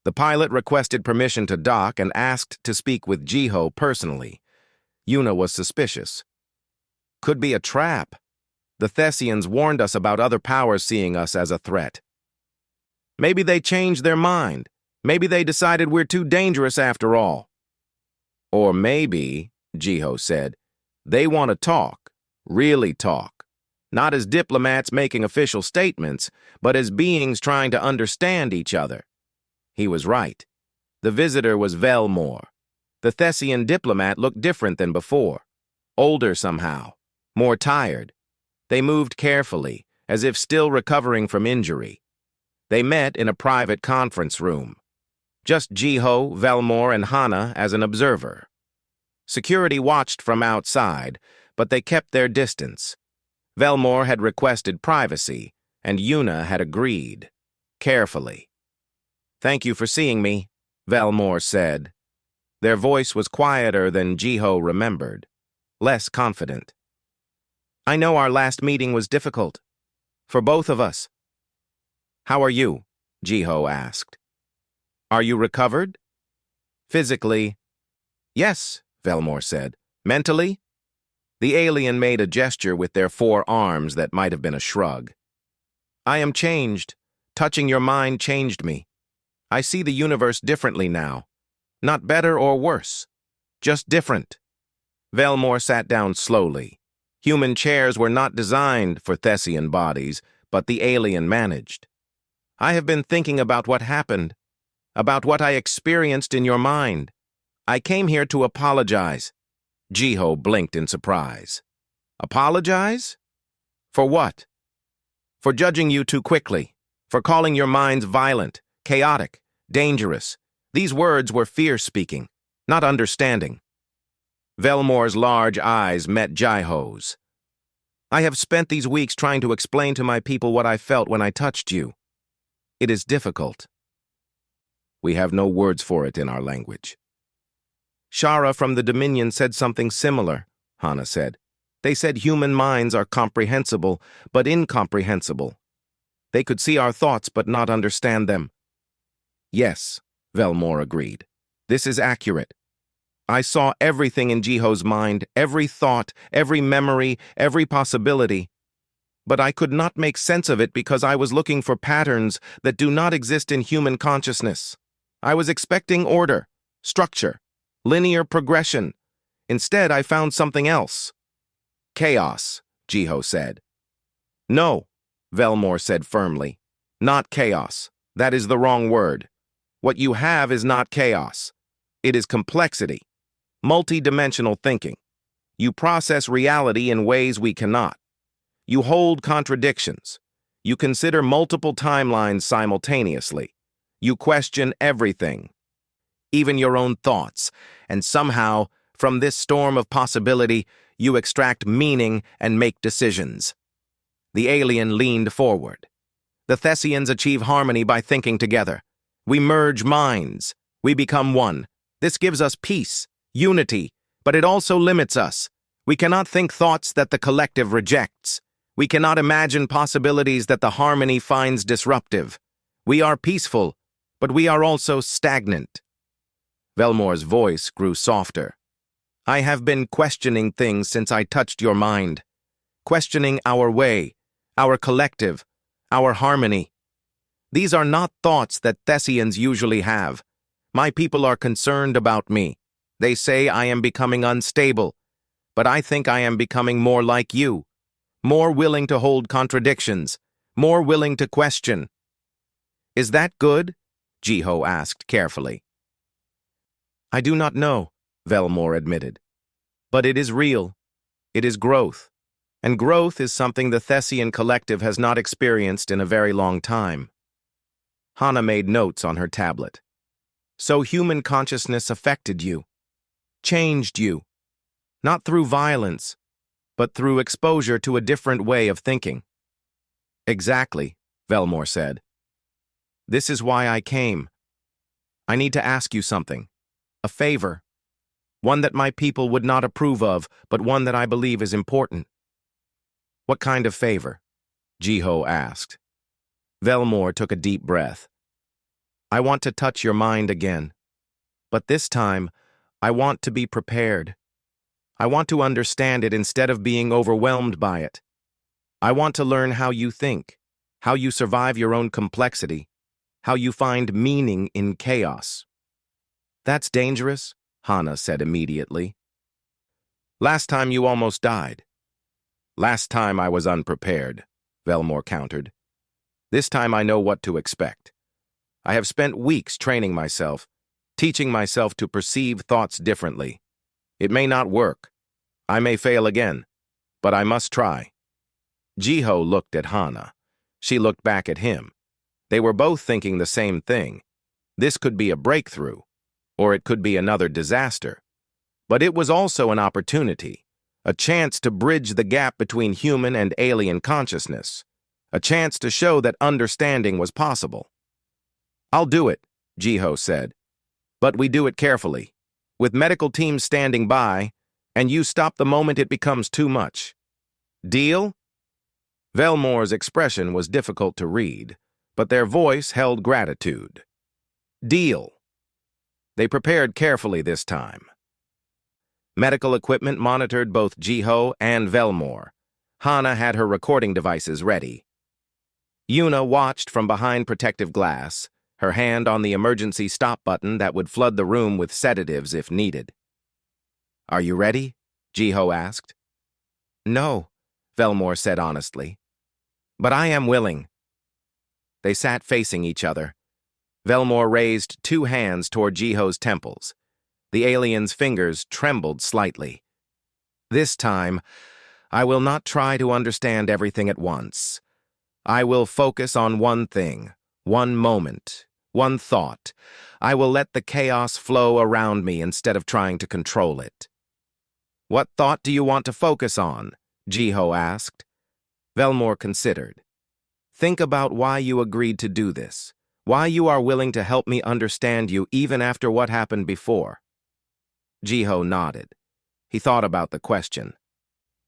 The pilot requested permission to dock and asked to speak with Jiho personally. Yuna was suspicious. Could be a trap. The Thessians warned us about other powers seeing us as a threat. Maybe they changed their mind. Maybe they decided we're too dangerous after all. Or maybe, Jiho said, they want to talk, really talk. Not as diplomats making official statements, but as beings trying to understand each other. He was right. The visitor was Velmore. The Thessian diplomat looked different than before. Older somehow. More tired. They moved carefully, as if still recovering from injury. They met in a private conference room. Just Jiho, Velmore, and Hana as an observer. Security watched from outside, but they kept their distance. Velmore had requested privacy, and Yuna had agreed. Carefully. "Thank you for seeing me," Velmore said. Their voice was quieter than Jiho remembered, less confident. "I know our last meeting was difficult. For both of us." "How are you?" Jiho asked. "Are you recovered?" "Physically." "Yes," Velmore said. "Mentally?" The alien made a gesture with their 4 arms that might have been a shrug. "I am changed. Touching your mind changed me. I see the universe differently now. Not better or worse. Just different." Velmore sat down slowly. Human chairs were not designed for Thessian bodies, but the alien managed. "I have been thinking about what happened, about what I experienced in your mind. I came here to apologize." Jiho blinked in surprise. "Apologize? For what?" "For judging you too quickly, for calling your minds violent, chaotic, dangerous. These words were fear speaking, not understanding." Velmore's large eyes met Jiho's. "I have spent these weeks trying to explain to my people what I felt when I touched you. It is difficult. We have no words for it in our language." "Shara from the Dominion said something similar," Hana said. "They said human minds are comprehensible, but incomprehensible. They could see our thoughts but not understand them." "Yes," Velmore agreed. "This is accurate. I saw everything in Jiho's mind, every thought, every memory, every possibility. But I could not make sense of it because I was looking for patterns that do not exist in human consciousness. I was expecting order, structure, linear progression. Instead, I found something else." "Chaos," Jiho said. "No," Velmore said firmly. "Not chaos. That is the wrong word. What you have is not chaos. It is complexity, multi-dimensional thinking. You process reality in ways we cannot. You hold contradictions. You consider multiple timelines simultaneously. You question everything, even your own thoughts, and somehow, from this storm of possibility, you extract meaning and make decisions." The alien leaned forward. "The Thessians achieve harmony by thinking together. We merge minds. We become one. This gives us peace, unity, but it also limits us. We cannot think thoughts that the collective rejects. We cannot imagine possibilities that the harmony finds disruptive. We are peaceful, but we are also stagnant." Velmore's voice grew softer. "I have been questioning things since I touched your mind. Questioning our way, our collective, our harmony. These are not thoughts that Thessians usually have. My people are concerned about me. They say I am becoming unstable, but I think I am becoming more like you, more willing to hold contradictions, more willing to question." "Is that good?" Jiho asked carefully. "I do not know," Velmore admitted. "But it is real. It is growth. And growth is something the Thessian collective has not experienced in a very long time." Hana made notes on her tablet. So human consciousness affected you, changed you, not through violence, but through exposure to a different way of thinking. Exactly, Velmore said. This is why I came. I need to ask you something. A favor. One that my people would not approve of, but one that I believe is important. What kind of favor? Jiho asked. Velmore took a deep breath. I want to touch your mind again. But this time, I want to be prepared. I want to understand it instead of being overwhelmed by it. I want to learn how you think, how you survive your own complexity, how you find meaning in chaos. That's dangerous, Hana said immediately. Last time you almost died. Last time I was unprepared, Velmore countered. This time I know what to expect. I have spent weeks training myself, teaching myself to perceive thoughts differently. It may not work. I may fail again, but I must try. Jiho looked at Hana. She looked back at him. They were both thinking the same thing. This could be a breakthrough, or it could be another disaster. But it was also an opportunity, a chance to bridge the gap between human and alien consciousness, a chance to show that understanding was possible. I'll do it, Jiho said. But we do it carefully, with medical teams standing by, and you stop the moment it becomes too much. Deal? Velmore's expression was difficult to read, but their voice held gratitude. Deal. They prepared carefully this time. Medical equipment monitored both Jiho and Velmore. Hana had her recording devices ready. Yuna watched from behind protective glass, her hand on the emergency stop button that would flood the room with sedatives if needed. Are you ready? Jiho asked. No, Velmore said honestly. But I am willing. They sat facing each other. Velmore raised two hands toward Jiho's temples. The alien's fingers trembled slightly. This time, I will not try to understand everything at once. I will focus on one thing, one moment, one thought. I will let the chaos flow around me instead of trying to control it. What thought do you want to focus on? Jiho asked. Velmore considered. Think about why you agreed to do this, why you are willing to help me understand you even after what happened before. Jiho nodded. He thought about the question.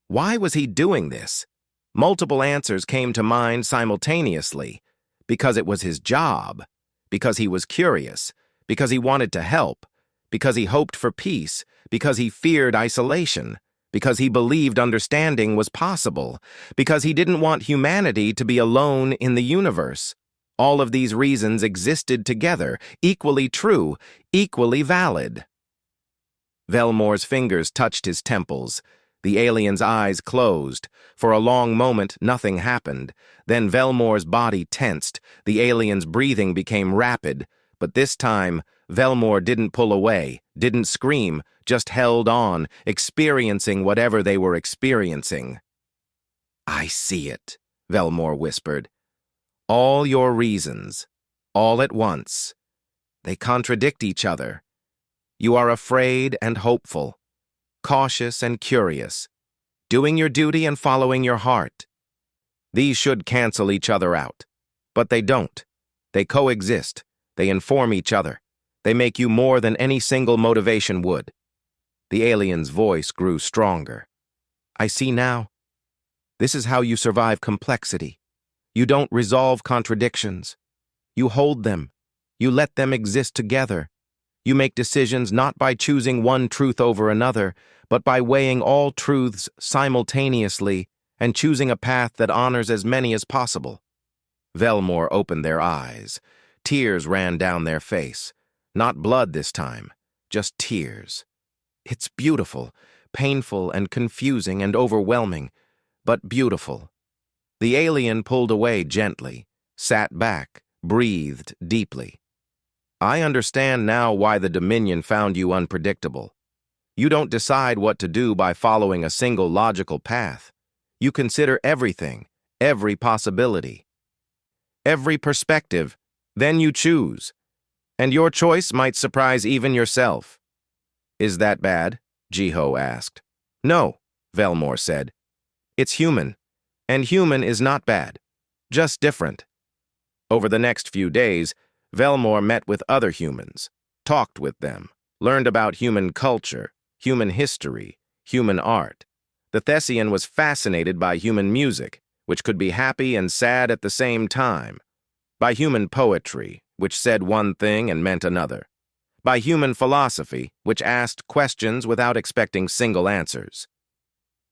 Why was he doing this? Multiple answers came to mind simultaneously. Because it was his job, because he was curious, because he wanted to help, because he hoped for peace, because he feared isolation, because he believed understanding was possible, because he didn't want humanity to be alone in the universe. All of these reasons existed together, equally true, equally valid. Velmore's fingers touched his temples. The alien's eyes closed. For a long moment, nothing happened. Then Velmore's body tensed. The alien's breathing became rapid. But this time, Velmore didn't pull away, didn't scream, just held on, experiencing whatever they were experiencing. I see it, Velmore whispered. All your reasons, all at once. They contradict each other. You are afraid and hopeful, cautious and curious, doing your duty and following your heart. These should cancel each other out, but they don't. They coexist. They inform each other. They make you more than any single motivation would. The alien's voice grew stronger. I see now. This is how you survive complexity. You don't resolve contradictions. You hold them. You let them exist together. You make decisions not by choosing one truth over another, but by weighing all truths simultaneously and choosing a path that honors as many as possible. Velmore opened their eyes. Tears ran down their face. Not blood this time, just tears. It's beautiful, painful and confusing and overwhelming, but beautiful. The alien pulled away gently, sat back, breathed deeply. I understand now why the Dominion found you unpredictable. You don't decide what to do by following a single logical path. You consider everything, every possibility, every perspective, then you choose. And your choice might surprise even yourself. Is that bad? Jiho asked. No, Velmore said. It's human, and human is not bad, just different. Over the next few days, Velmore met with other humans, talked with them, learned about human culture, human history, human art. The Thessian was fascinated by human music, which could be happy and sad at the same time, by human poetry, which said one thing and meant another, by human philosophy, which asked questions without expecting single answers.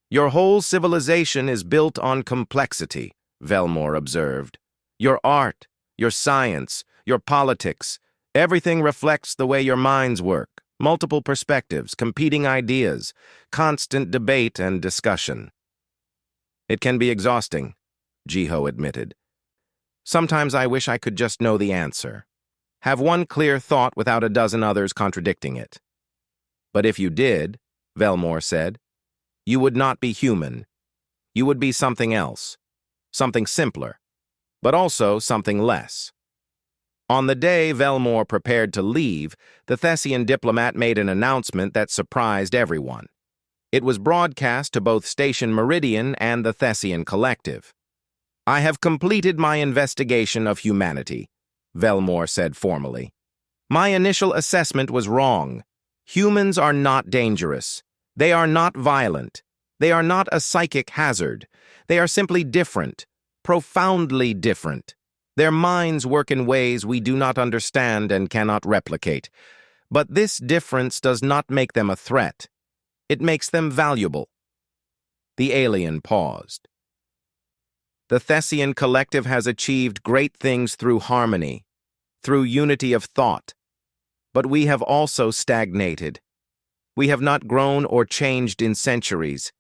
Your whole civilization is built on complexity, Velmore observed. Your art, your science, your politics, everything reflects the way your minds work, multiple perspectives, competing ideas, constant debate and discussion. It can be exhausting, Jiho admitted. Sometimes I wish I could just know the answer. Have one clear thought without a dozen others contradicting it. But if you did, Velmore said, you would not be human. You would be something else, something simpler, but also something less. On the day Velmore prepared to leave, the Thessian diplomat made an announcement that surprised everyone. It was broadcast to both Station Meridian and the Thessian Collective. I have completed my investigation of humanity, Velmore said formally. My initial assessment was wrong. Humans are not dangerous. They are not violent. They are not a psychic hazard. They are simply different, profoundly different. Their minds work in ways we do not understand and cannot replicate. But this difference does not make them a threat. It makes them valuable. The alien paused. The Thessian Collective has achieved great things through harmony, through unity of thought. But we have also stagnated. We have not grown or changed in centuries.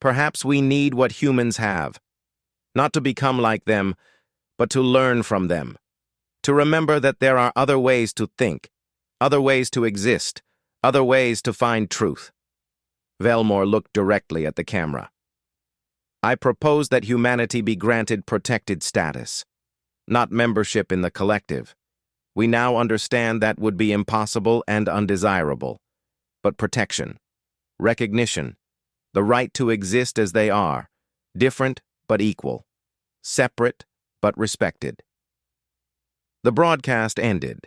Perhaps we need what humans have. Not to become like them, but to learn from them. To remember that there are other ways to think, other ways to exist, other ways to find truth. Velmore looked directly at the camera. I propose that humanity be granted protected status, not membership in the collective. We now understand that would be impossible and undesirable. But protection, recognition, the right to exist as they are, different but equal, separate but respected. The broadcast ended.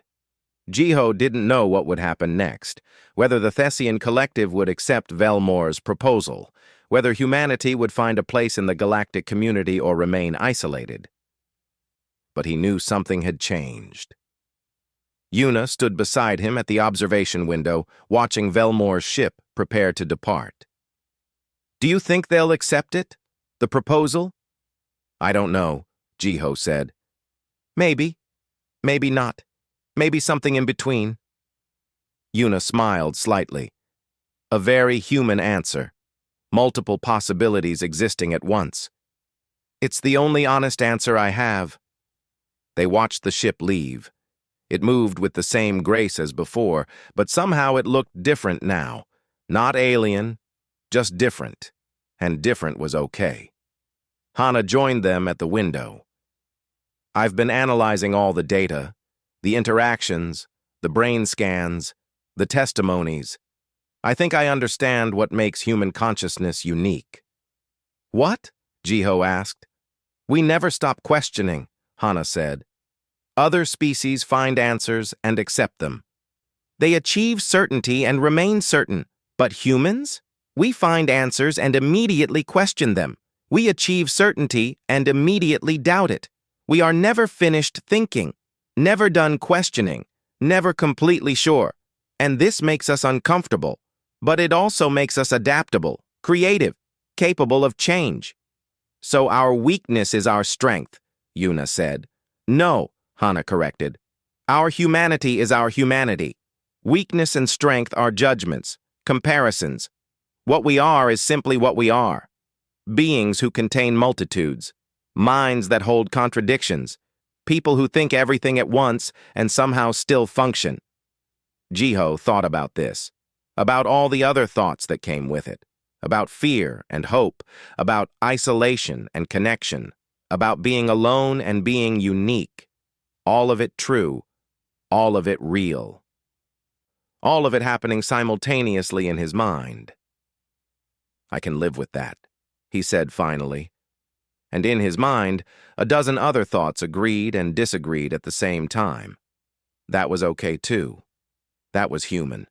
Jiho didn't know what would happen next, whether the Thessian Collective would accept Velmore's proposal, whether humanity would find a place in the galactic community or remain isolated. But he knew something had changed. Yuna stood beside him at the observation window, watching Velmore's ship prepare to depart. Do you think they'll accept it? The proposal? I don't know, Jiho said. Maybe. Maybe not. Maybe something in between. Yuna smiled slightly. A very human answer. Multiple possibilities existing at once. It's the only honest answer I have. They watched the ship leave. It moved with the same grace as before, but somehow it looked different now. Not alien, just different. And different was okay. Hana joined them at the window. I've been analyzing all the data, the interactions, the brain scans, the testimonies. I think I understand what makes human consciousness unique. What? Jiho asked. We never stop questioning, Hana said. Other species find answers and accept them. They achieve certainty and remain certain. But humans? We find answers and immediately question them. We achieve certainty and immediately doubt it. We are never finished thinking, never done questioning, never completely sure. And this makes us uncomfortable. But it also makes us adaptable, creative, capable of change. So our weakness is our strength, Yuna said. No, Hana corrected. Our humanity is our humanity. Weakness and strength are judgments, comparisons. What we are is simply what we are. Beings who contain multitudes, minds that hold contradictions, people who think everything at once and somehow still function. Jiho thought about this, about all the other thoughts that came with it, about fear and hope, about isolation and connection, about being alone and being unique. All of it true, All of it real. All of it happening simultaneously in his mind. I can live with that, he said finally. And in his mind, a dozen other thoughts agreed and disagreed at the same time. That was okay too. That was human.